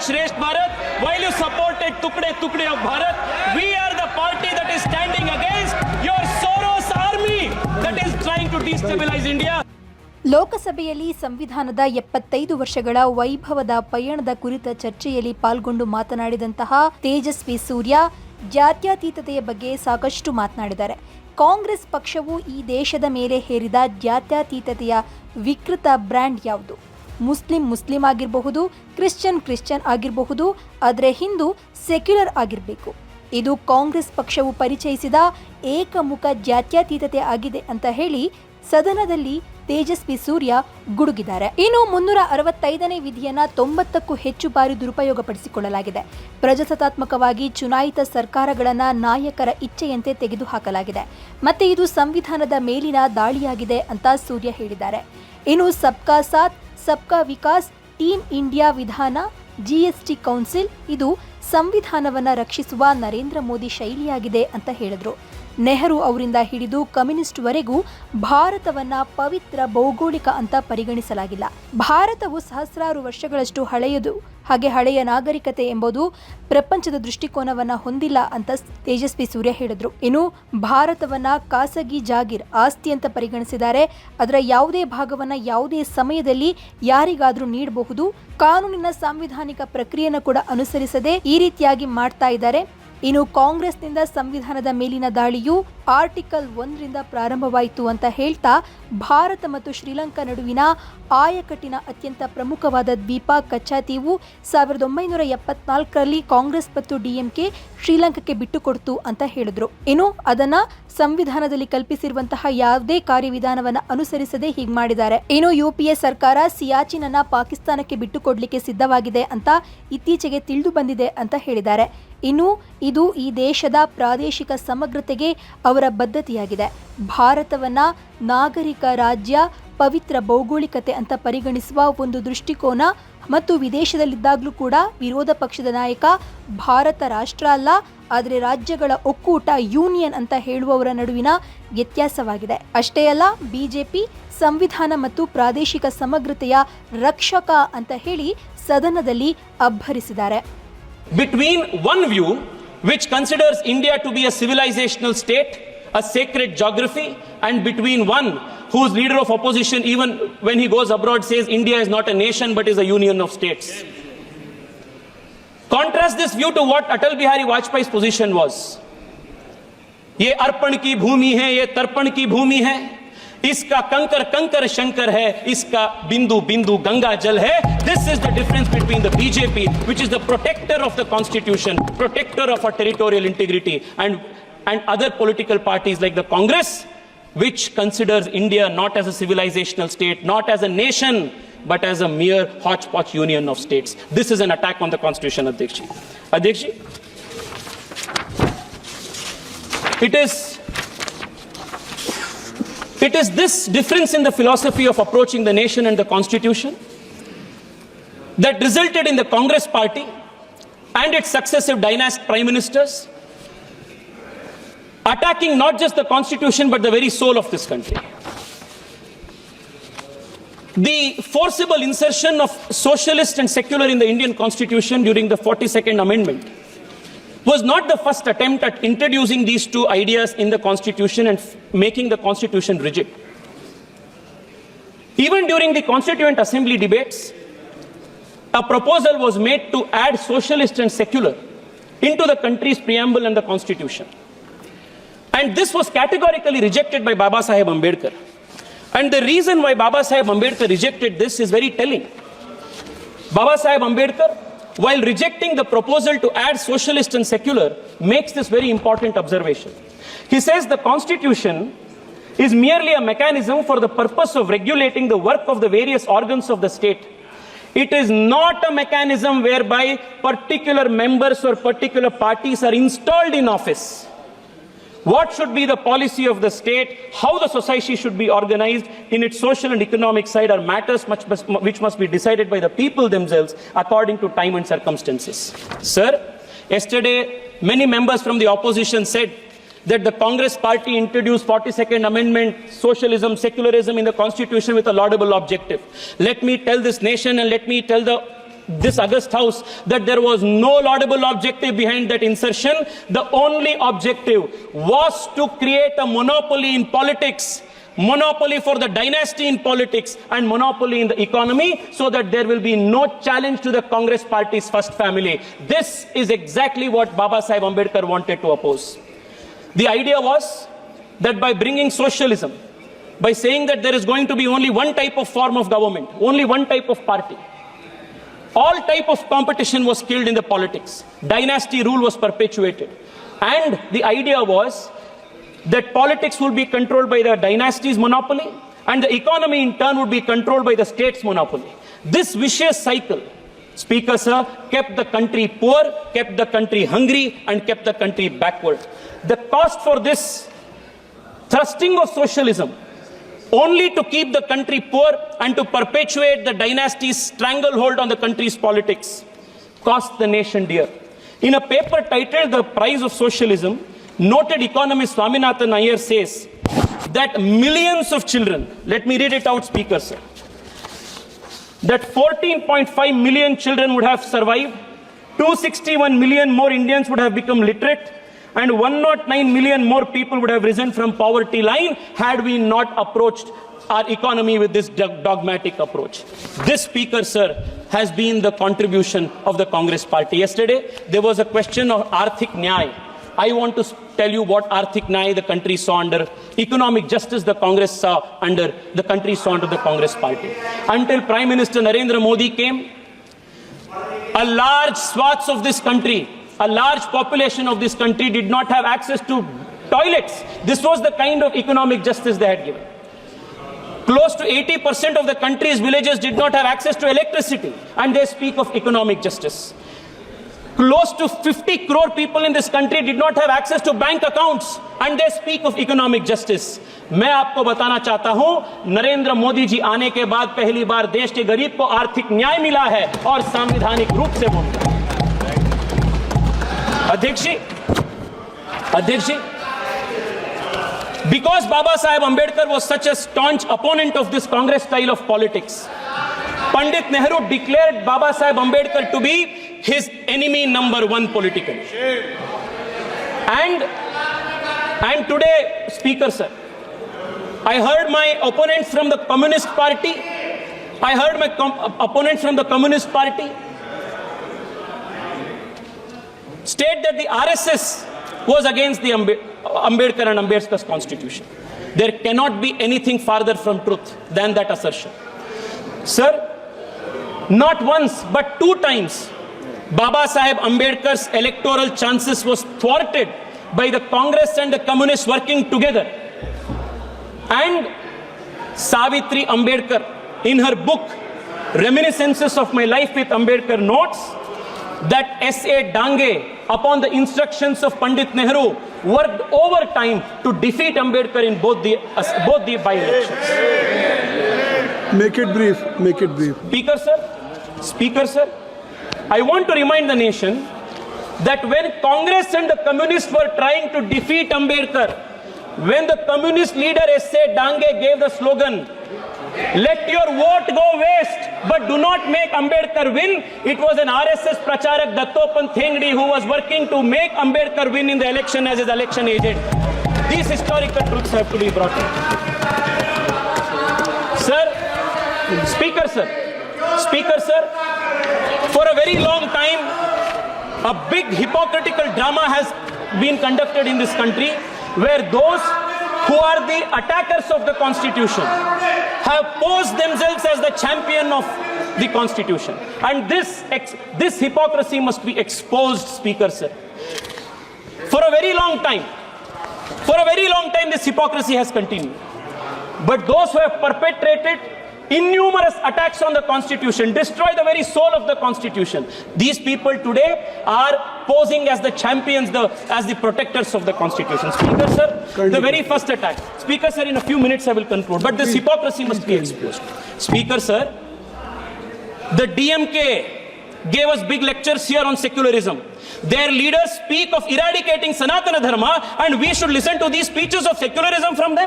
Bharat, Shresth Bharat, while you supported Tukde of Bharat, we are the party that is standing against your Soros army that is trying to destabilize India. ಲೋಕಸಭೆಯಲ್ಲಿ ಸಂವಿಧಾನದ 75 ವರ್ಷಗಳ ವೈಭವದ ಪಯಣದ ಕುರಿತ ಚರ್ಚೆಯಲ್ಲಿ ಪಾಲ್ಗೊಂಡು ಮಾತನಾಡಿದಂತಹ ತೇಜಸ್ವಿ ಸೂರ್ಯ ಜಾತ್ಯತೀತತೆಯ ಬಗ್ಗೆ ಸಾಕಷ್ಟು ಮಾತನಾಡಿದ್ದಾರೆ. ಕಾಂಗ್ರೆಸ್ ಪಕ್ಷವು ಈ ದೇಶದ ಮೇಲೆ ಹೇರಿದ ಜಾತ್ಯತೀತತೆಯ ವಿಕೃತ ಬ್ರ್ಯಾಂಡ್ ಯಾವುದು? ಮುಸ್ಲಿಂ ಆಗಿರಬಹುದು, ಕ್ರಿಶ್ಚಿಯನ್ ಆಗಿರಬಹುದು, ಆದರೆ ಹಿಂದೂ ಸೆಕ್ಯುಲರ್ ಆಗಿರಬೇಕು. ಇದು ಕಾಂಗ್ರೆಸ್ ಪಕ್ಷವು ಪರಿಚಯಿಸಿದ ಏಕಮುಖ ಜಾತ್ಯತೀತತೆ ಆಗಿದೆ ಅಂತ ಹೇಳಿ ಸದನದಲ್ಲಿ ತೇಜಸ್ವಿ ಸೂರ್ಯ ಗುಡುಗಿದ್ದಾರೆ. ಇನ್ನು 365ನೇ ವಿಧಿಯನ್ನ 90ಕ್ಕೂ ಹೆಚ್ಚು ಬಾರಿ ದುರುಪಯೋಗಪಡಿಸಿಕೊಳ್ಳಲಾಗಿದೆ. ಪ್ರಜಾಸತ್ತಾತ್ಮಕವಾಗಿ ಚುನಾಯಿತ ಸರ್ಕಾರಗಳನ್ನ ನಾಯಕರ ಇಚ್ಛೆಯಂತೆ ತೆಗೆದುಹಾಕಲಾಗಿದೆ. ಮತ್ತೆ ಇದು ಸಂವಿಧಾನದ ಮೇಲಿನ ದಾಳಿಯಾಗಿದೆ ಅಂತ ಸೂರ್ಯ ಹೇಳಿದ್ದಾರೆ. ಇನ್ನು ಸಬ್ಕಾ ಸಾಥ್ ಸಬ್ಕಾ ವಿಕಾಸ್, ಟೀಮ್ ಇಂಡಿಯಾ ವಿಧಾನ, ಜಿಎಸ್ಟಿ ಕೌನ್ಸಿಲ್ ಇದು ಸಂವಿಧಾನವನ್ನ ರಕ್ಷಿಸುವ ನರೇಂದ್ರ ಮೋದಿ ಶೈಲಿಯಾಗಿದೆ ಅಂತ ಹೇಳಿದ್ರು. ನೆಹರು ಅವರಿಂದ ಹಿಡಿದು ಕಮ್ಯುನಿಸ್ಟ್ವರೆಗೂ ಭಾರತವನ್ನ ಪವಿತ್ರ ಭೌಗೋಳಿಕ ಅಂತ ಪರಿಗಣಿಸಲಾಗಿಲ್ಲ. ಭಾರತವು ಸಹಸ್ರಾರು ವರ್ಷಗಳಷ್ಟು ಹಳೆಯದು, ಹಾಗೆ ಹಳೆಯ ನಾಗರಿಕತೆ ಎಂಬುದು ಪ್ರಪಂಚದ ದೃಷ್ಟಿಕೋನವನ್ನ ಹೊಂದಿಲ್ಲ ಅಂತ ತೇಜಸ್ವಿ ಸೂರ್ಯ ಹೇಳಿದ್ರು. ಇನ್ನು ಭಾರತವನ್ನ ಖಾಸಗಿ ಜಾಗೀರ್ ಆಸ್ತಿ ಅಂತ ಪರಿಗಣಿಸಿದ್ದಾರೆ. ಅದರ ಯಾವುದೇ ಭಾಗವನ್ನ ಯಾವುದೇ ಸಮಯದಲ್ಲಿ ಯಾರಿಗಾದ್ರೂ ನೀಡಬಹುದು. ಕಾನೂನಿನ ಸಾಂವಿಧಾನಿಕ ಪ್ರಕ್ರಿಯೆಯನ್ನು ಕೂಡ ಅನುಸರಿಸದೆ ಈ ರೀತಿಯಾಗಿ ಮಾಡ್ತಾ ಇದ್ದಾರೆ. ಇನ್ನು ಕಾಂಗ್ರೆಸ್ನಿಂದ ಸಂವಿಧಾನದ ಮೇಲಿನ ದಾಳಿಯು ಆರ್ಟಿಕಲ್ 1ರಿಂದ ಪ್ರಾರಂಭವಾಯಿತು ಅಂತ ಹೇಳ್ತಾ ಭಾರತ ಮತ್ತು ಶ್ರೀಲಂಕಾ ನಡುವಿನ ಆಯಕಟ್ಟಿನ ಅತ್ಯಂತ ಪ್ರಮುಖವಾದ ದ್ವೀಪ ಕಚ್ಚಾತೀವು 1974ರಲ್ಲಿ ಕಾಂಗ್ರೆಸ್ ಮತ್ತು ಡಿಎಂಕೆ ಶ್ರೀಲಂಕಾಕ್ಕೆ ಬಿಟ್ಟುಕೊಡ್ತು ಅಂತ ಹೇಳಿದ್ರು. ಇನ್ನು ಅದನ್ನ ಸಂವಿಧಾನದಲ್ಲಿ ಕಲ್ಪಿಸಿರುವಂತಹ ಯಾವುದೇ ಕಾರ್ಯವಿಧಾನವನ್ನ ಅನುಸರಿಸದೆ ಹೀಗೆ ಮಾಡಿದ್ದಾರೆ. ಇನ್ನು ಯುಪಿಎ ಸರ್ಕಾರ ಸಿಯಾಚಿನ್ ಅನ್ನ ಪಾಕಿಸ್ತಾನಕ್ಕೆ ಬಿಟ್ಟುಕೊಡ್ಲಿಕ್ಕೆ ಸಿದ್ಧವಾಗಿದೆ ಅಂತ ಇತ್ತೀಚೆಗೆ ತಿಳಿದು ಬಂದಿದೆ ಅಂತ ಹೇಳಿದ್ದಾರೆ. ಇನ್ನು ಇದು ಈ ದೇಶದ ಪ್ರಾದೇಶಿಕ ಸಮಗ್ರತೆಗೆ ಅವರ ಬದ್ಧತೆಯಾಗಿದೆ. ಭಾರತವನ್ನ ನಾಗರಿಕ ರಾಜ್ಯ, ಪವಿತ್ರ ಭೌಗೋಳಿಕತೆ ಅಂತ ಪರಿಗಣಿಸುವ ಒಂದು ದೃಷ್ಟಿಕೋನ ಮತ್ತು ವಿದೇಶದಲ್ಲಿದ್ದಾಗಲೂ ಕೂಡ ವಿರೋಧ ಪಕ್ಷದ ನಾಯಕ ಭಾರತ ರಾಷ್ಟ್ರ ಅಲ್ಲ, ಆದರೆ ರಾಜ್ಯಗಳ ಒಕ್ಕೂಟ, ಯೂನಿಯನ್ ಅಂತ ಹೇಳುವವರ ನಡುವಿನ ವ್ಯತ್ಯಾಸವಾಗಿದೆ. ಅಷ್ಟೇ ಅಲ್ಲ, ಬಿಜೆಪಿ ಸಂವಿಧಾನ ಮತ್ತು ಪ್ರಾದೇಶಿಕ ಸಮಗ್ರತೆಯ ರಕ್ಷಕ ಅಂತ ಹೇಳಿ ಸದನದಲ್ಲಿ ಅಬ್ಬರಿಸಿದ್ದಾರೆ. Between one view which considers India to be a civilizational state, a sacred geography, and between one whose leader of opposition even when he goes abroad says India is not a nation but is a union of states. Contrast this view to what Atal Bihari Vajpayee's position was. Ye arpan ki bhumi hai, ye tarpan ki bhumi hai, इसका कंकर कंकर शंकर है, इसका बिंदु बिंदु गंगा जल है. This is the difference between the BJP, which is the protector of the constitution, protector of our territorial integrity, and other political parties like the Congress, which considers India not as a civilizational state, not as a nation, but as a mere hodgepodge union of states. This is an attack on the constitution, Adhyakshi. Adhyakshi, It is this difference in the philosophy of approaching the nation and the constitution that resulted in the Congress party and its successive dynastic prime ministers attacking not just the constitution but the very soul of this country. The forcible insertion of socialist and secular in the Indian constitution during the 42nd amendment was not the first attempt at introducing these two ideas in the constitution and making the constitution rigid. Even during the Constituent Assembly debates, a proposal was made to add socialist and secular into the country's preamble and the constitution. And this was categorically rejected by Baba Saheb Ambedkar. And the reason why Baba Saheb Ambedkar rejected this is very telling. Baba Saheb Ambedkar, while rejecting the proposal to add socialist and secular, makes this very important observation. He says the constitution is merely a mechanism for the purpose of regulating the work of the various organs of the state. It is not a mechanism whereby particular members or particular parties are installed in office. What should be the policy of the state, how the society should be organized in its social and economic side are matters which must be decided by the people themselves according to time and circumstances. Sir, yesterday many members from the opposition said that the Congress party introduced 42nd Amendment, socialism, secularism in the constitution with a laudable objective. Let me tell this nation and let me tell this August House that there was no laudable objective behind that insertion. The only objective was to create a monopoly in politics, monopoly for the dynasty in politics, and monopoly in the economy, so that there will be no challenge to the Congress party's first family. This is exactly what Baba Sahib Ambedkar wanted to oppose. The idea was that by bringing socialism, by saying that there is going to be only one type of form of government, only one type of party, all type of competition was killed in the politics. Dynasty rule was perpetuated. And the idea was that politics will be controlled by the dynasty's monopoly, and the economy in turn would be controlled by the state's monopoly. This vicious cycle, Speaker Sir, kept the country poor, kept the country hungry, and kept the country backward. The cost for this thrusting of socialism, only to keep the country poor and to perpetuate the dynasty's stranglehold on the country's politics, cost the nation dear. In a paper titled The Price of Socialism, noted economist Swaminathan Iyer says that millions of children, let me read it out, Speaker Sir, that 14.5 million children would have survived, 261 million more Indians would have become literate, and 109 million more people would have risen from poverty line had we not approached our economy with this dogmatic approach. This, Speaker Sir, has been the contribution of the Congress party. Yesterday, there was a question of Arthik Nyay. I want to tell you what Arthik Nyay the country saw under, economic justice the Congress saw under, the country saw under the Congress party. Until Prime Minister Narendra Modi came, a large swaths of this country, a large population of this country did not have access to toilets. This was the kind of economic justice they had given. Close to 80% of the country's villages did not have access to electricity, and they speak of economic justice. Close to 50 crore people in this country did not have access to bank accounts, and they speak of economic justice. मैं आपको बताना चाहता हूं, नरेंद्र मोदी जी आने के बाद पहली बार देश के गरीब को आर्थिक न्याय मिला है और संवैधानिक रूप से वो मिला। अध्यक्ष जी, because Baba Sahib Ambedkar was such a staunch opponent of this Congress style of politics, Pandit Nehru declared Baba Sahib Ambedkar to be his enemy number one politically. And today, Speaker Sir, I heard my opponents from the Communist Party, state that the RSS was against the Ambedkar and Ambedkar's constitution. There cannot be anything farther from truth than that assertion. Sir, not once but two times, Baba Sahib Ambedkar's electoral chances was thwarted by the Congress and the Communists working together. And Savitri Ambedkar, in her book, Reminiscences of My Life with Ambedkar, notes that S.A. Dange, upon the instructions of Pandit Nehru, worked overtime to defeat Ambedkar in both the by-elections. Make it brief. Speaker Sir, I want to remind the nation that when Congress and the Communists were trying to defeat Ambedkar, when the Communist leader S.A. Dange gave the slogan, "Let your vote go waste, but do not make Ambedkar win," it was an RSS Pracharak Dattopan Thengdi who was working to make Ambedkar win in the election as his election agent. These historical truths have to be brought in. Speaker Sir, for a very long time, a big hypocritical drama has been conducted in this country, where those who are the attackers of the Constitution have posed themselves as the champion of the Constitution. And this hypocrisy must be exposed, Speaker Sir. For a very long time, this hypocrisy has continued. But those who have perpetrated innumerous attacks on the Constitution, destroy the very soul of the Constitution, these people today are posing as the champions, as the protectors of the Constitution. Speaker Sir, the very first attack. Speaker Sir, in a few minutes I will conclude, but this hypocrisy must be exposed. Speaker Sir, the DMK gave us big lectures here on secularism. Their leaders speak of eradicating Sanatana Dharma, and we should listen to these speeches of secularism from them.